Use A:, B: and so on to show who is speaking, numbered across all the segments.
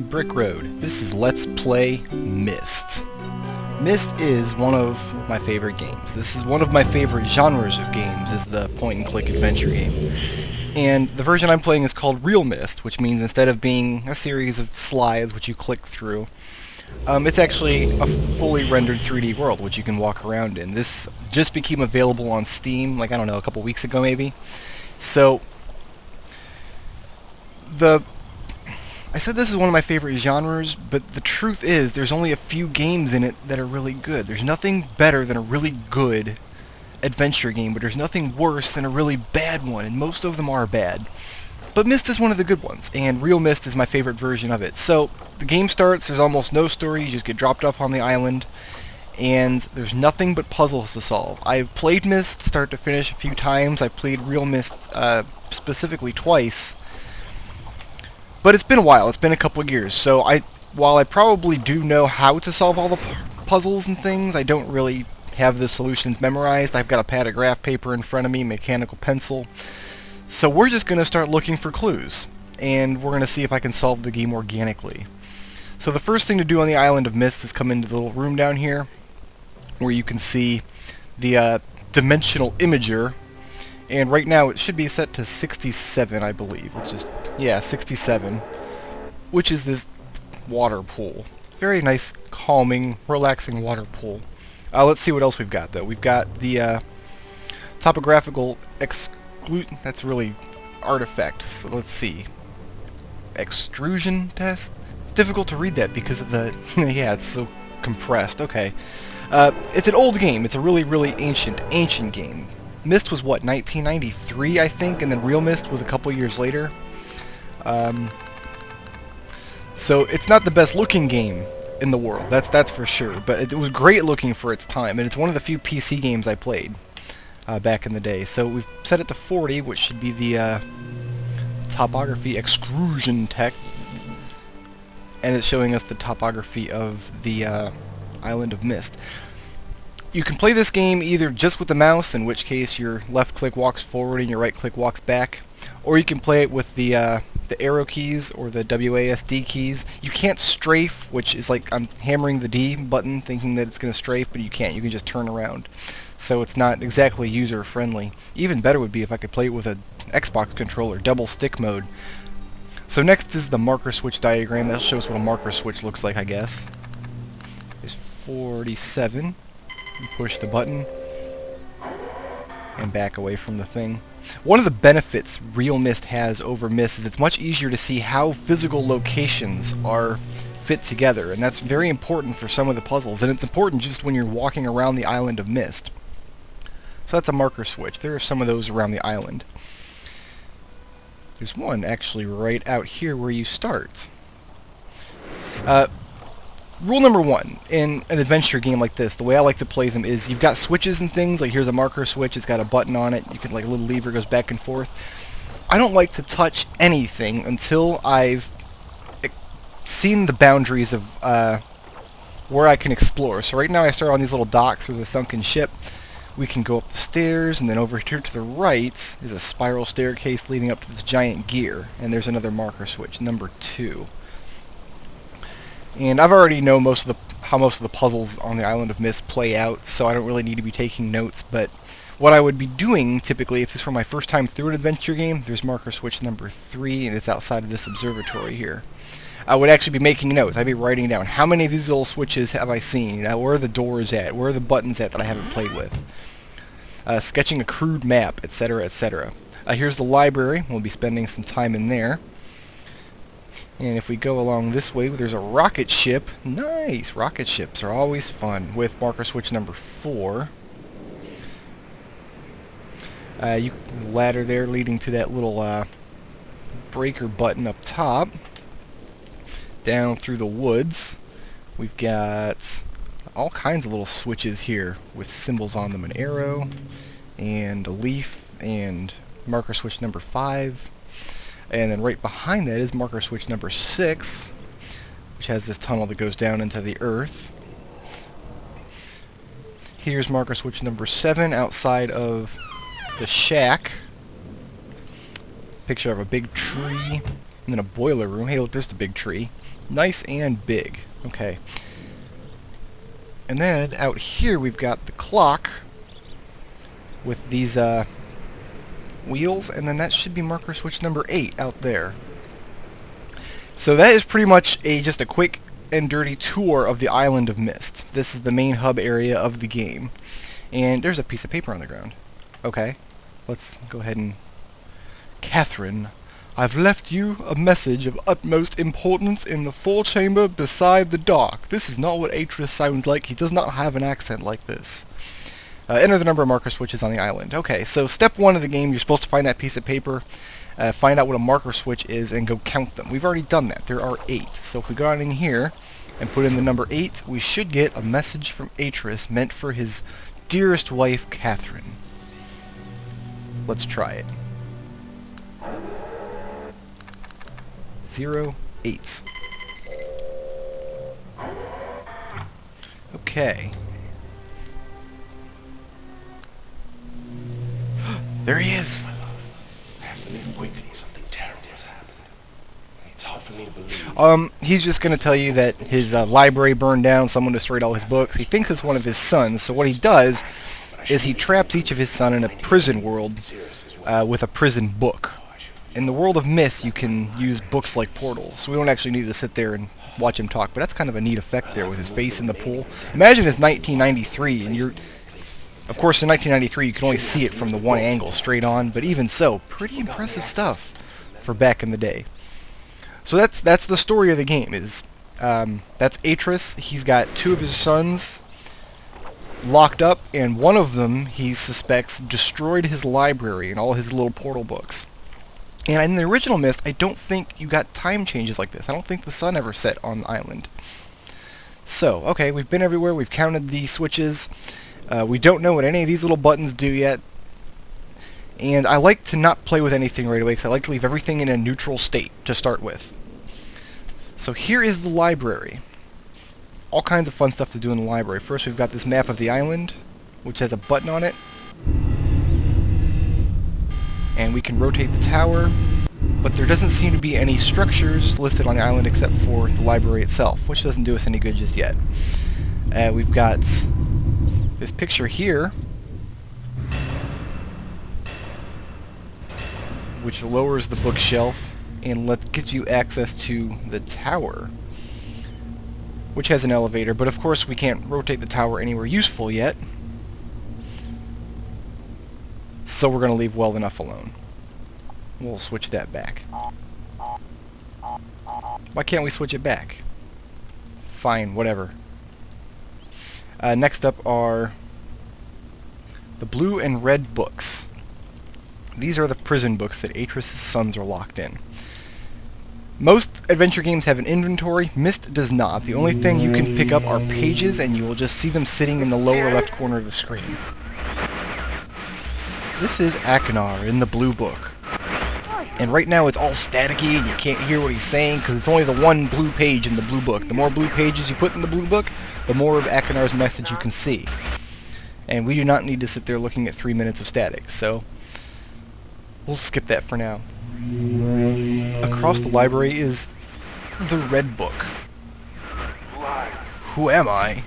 A: Brickroad. This is Let's Play Myst. Myst is one of my favorite games. This is one of my favorite genres of games, is the point-and-click adventure game. And the version I'm playing is called Real Myst, which means instead of being a series of slides which you click through, it's actually a fully rendered 3D world which you can walk around in. This just became available on Steam, like, I don't know, a couple weeks ago maybe. So, I said this is one of my favorite genres, but the truth is there's only a few games in it that are really good. There's nothing better than a really good adventure game, but there's nothing worse than a really bad one, and most of them are bad. But Myst is one of the good ones, and Real Myst is my favorite version of it. So, the game starts, there's almost no story, you just get dropped off on the island, and there's nothing but puzzles to solve. I've played Myst start to finish a few times. I've played Real Myst specifically twice. But it's been a while, it's been a couple of years, so while I probably do know how to solve all the puzzles and things, I don't really have the solutions memorized. I've got a pad of graph paper in front of me, mechanical pencil. So we're just going to start looking for clues, and we're going to see if I can solve the game organically. So the first thing to do on the island of Myst is come into the little room down here, where you can see the dimensional imager. And right now it should be set to 67, I believe. It's just, yeah, 67. Which is this water pool. Very nice, calming, relaxing water pool. Let's see what else we've got, though. We've got the topographical exclusion. That's really artifact. So let's see. Extrusion test? It's difficult to read that because of the... yeah, it's so compressed. Okay. It's an old game. It's a really, really ancient game. Myst was, what, 1993, I think, and then Real Myst was a couple years later. So it's not the best looking game in the world, that's for sure, but it was great looking for its time, and it's one of the few PC games I played back in the day. So we've set it to 40, which should be the topography extrusion text, and it's showing us the topography of the island of Myst. You can play this game either just with the mouse, in which case your left click walks forward and your right click walks back, or you can play it with the arrow keys or the WASD keys. You can't strafe, which is like I'm hammering the D button thinking that it's going to strafe, but you can't. You can just turn around. So it's not exactly user-friendly. Even better would be if I could play it with a Xbox controller, double stick mode. So next is the marker switch diagram. That'll show us what a marker switch looks like, I guess. There's 47. Push the button and back away from the thing. One of the benefits Real Myst has over Myst is it's much easier to see how physical locations are fit together, and that's very important for some of the puzzles, and it's important just when you're walking around the island of Myst. So that's a marker switch. There are some of those around the island. There's one actually right out here where you start. Rule number one, in an adventure game like this, the way I like to play them is you've got switches and things, like here's a marker switch, it's got a button on it, you can, like, a little lever goes back and forth. I don't like to touch anything until I've seen the boundaries of where I can explore. So right now I start on these little docks, there's a sunken ship, we can go up the stairs, and then over here to the right is a spiral staircase leading up to this giant gear, and there's another marker switch, number 2. And I've already know how most of the puzzles on the island of Myst play out, so I don't really need to be taking notes, but what I would be doing typically if this were my first time through an adventure game, there's marker switch number 3, and it's outside of this observatory here. I would actually be making notes. I'd be writing down how many of these little switches have I seen, where are the doors at, where are the buttons at that I haven't played with. Sketching a crude map, etc., etc. Here's the library. We'll be spending some time in there. And if we go along this way, there's a rocket ship. Nice! Rocket ships are always fun, with marker switch number 4. Ladder there leading to that little breaker button up top. Down through the woods. We've got all kinds of little switches here with symbols on them. An arrow, and a leaf, and marker switch number 5. And then right behind that is marker switch number 6, which has this tunnel that goes down into the earth. Here's marker switch number 7 outside of the shack. Picture of a big tree. And then a boiler room. Hey, look, there's the big tree. Nice and big. Okay. And then out here we've got the clock with these wheels, and then that should be marker switch number 8 out there. So that is pretty much just a quick and dirty tour of the island of Myst. This is the main hub area of the game. And there's a piece of paper on the ground. Okay, let's go ahead and... Catherine, I've left you a message of utmost importance in the forechamber beside the dock. This is not what Atreus sounds like. He does not have an accent like this. Enter the number of marker switches on the island. Okay, so step 1 of the game, you're supposed to find that piece of paper, find out what a marker switch is, and go count them. We've already done that. There are 8. So if we go on in here and put in the number 8, we should get a message from Atreus meant for his dearest wife, Catherine. Let's try it. 0, 8. Okay. There he is!
B: I have to leave quickly. Something terrible has happened. It's hard for me to believe.
A: He's just going to tell you that his library burned down, someone destroyed all his books. He thinks it's one of his sons, so what he does is he traps each of his sons in a prison world with a prison book. In the world of Myst, you can use books like portals, so we don't actually need to sit there and watch him talk, but that's kind of a neat effect there with his face in the pool. Imagine it's 1993, and you're... Of course, in 1993, you can only see it from the one angle, straight on, but even so, pretty impressive stuff for back in the day. So that's the story of the game, is that's Atreus. He's got 2 of his sons locked up, and one of them, he suspects, destroyed his library and all his little portal books. And in the original Myst, I don't think you got time changes like this. I don't think the sun ever set on the island. So, okay, we've been everywhere, we've counted the switches. We don't know what any of these little buttons do yet. And I like to not play with anything right away, because I like to leave everything in a neutral state to start with. So here is the library. All kinds of fun stuff to do in the library. First, we've got this map of the island, which has a button on it. And we can rotate the tower, but there doesn't seem to be any structures listed on the island except for the library itself, which doesn't do us any good just yet. We've got this picture here, which lowers the bookshelf and gives you access to the tower, which has an elevator, but of course we can't rotate the tower anywhere useful yet. So we're going to leave well enough alone. We'll switch that back. Why can't we switch it back? Fine, whatever. Next up are the blue and red books. These are the prison books that Atreus' sons are locked in. Most adventure games have an inventory. Myst does not. The only thing you can pick up are pages, and you will just see them sitting in the lower left corner of the screen. This is Akinar in the blue book. And right now it's all staticky and you can't hear what he's saying because it's only the one blue page in the blue book. The more blue pages you put in the blue book, the more of Akinar's message you can see. And we do not need to sit there looking at 3 minutes of static, so we'll skip that for now. Across the library is the red book. Who am I?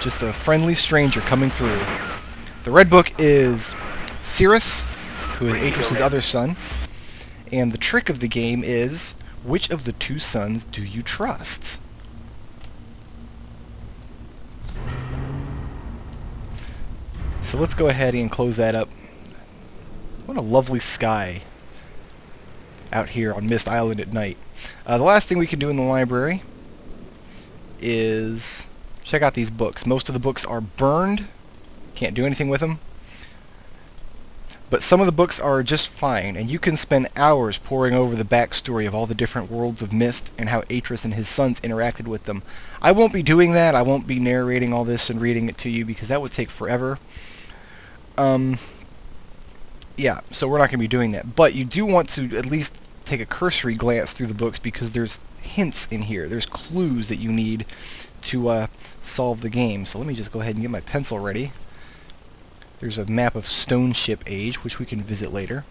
A: Just a friendly stranger coming through. The red book is Cirrus, who is Atreus' other son, and the trick of the game is, which of the 2 sons do you trust? So let's go ahead and close that up. What a lovely sky out here on Myst Island at night. The last thing we can do in the library is check out these books. Most of the books are burned. Can't do anything with them. But some of the books are just fine, and you can spend hours poring over the backstory of all the different worlds of Myst and how Atreus and his sons interacted with them. I won't be doing that. I won't be narrating all this and reading it to you because that would take forever. Yeah, so we're not going to be doing that. But you do want to at least take a cursory glance through the books because there's hints in here. There's clues that you need to solve the game. So let me just go ahead and get my pencil ready. There's a map of Stone Ship Age, which we can visit later.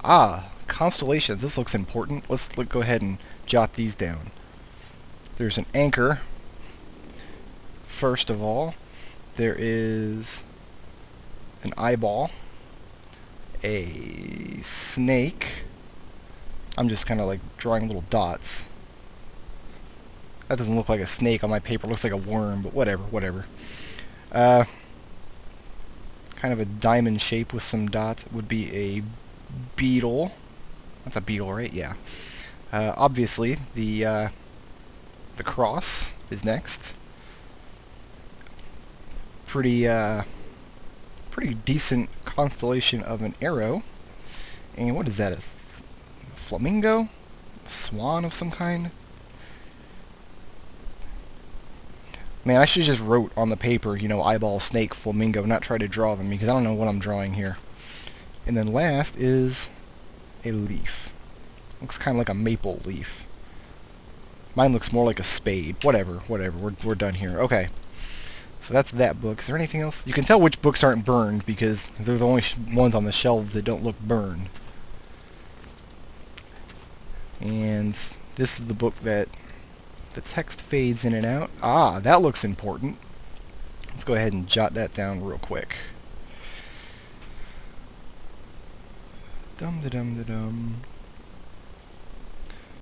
A: Ah, constellations. This looks important. Let's go ahead and jot these down. There's an anchor. First of all, there is an eyeball, a snake. I'm just kind of like drawing little dots. That doesn't look like a snake on my paper. It looks like a worm, but whatever. Kind of a diamond shape with some dots would be a beetle. That's a beetle, right? Yeah. Obviously, the cross is next. Pretty decent constellation of an arrow. And what is that? A flamingo? A swan of some kind? Man, I should just wrote on the paper, eyeball, snake, flamingo, not try to draw them because I don't know what I'm drawing here. And then last is a leaf. Looks kind of like a maple leaf. Mine looks more like a spade. Whatever. We're done here. Okay. So that's that book. Is there anything else? You can tell which books aren't burned because they're the only ones on the shelf that don't look burned. And this is the book that the text fades in and out. Ah, that looks important. Let's go ahead and jot that down real quick. Dum-da-dum-da-dum.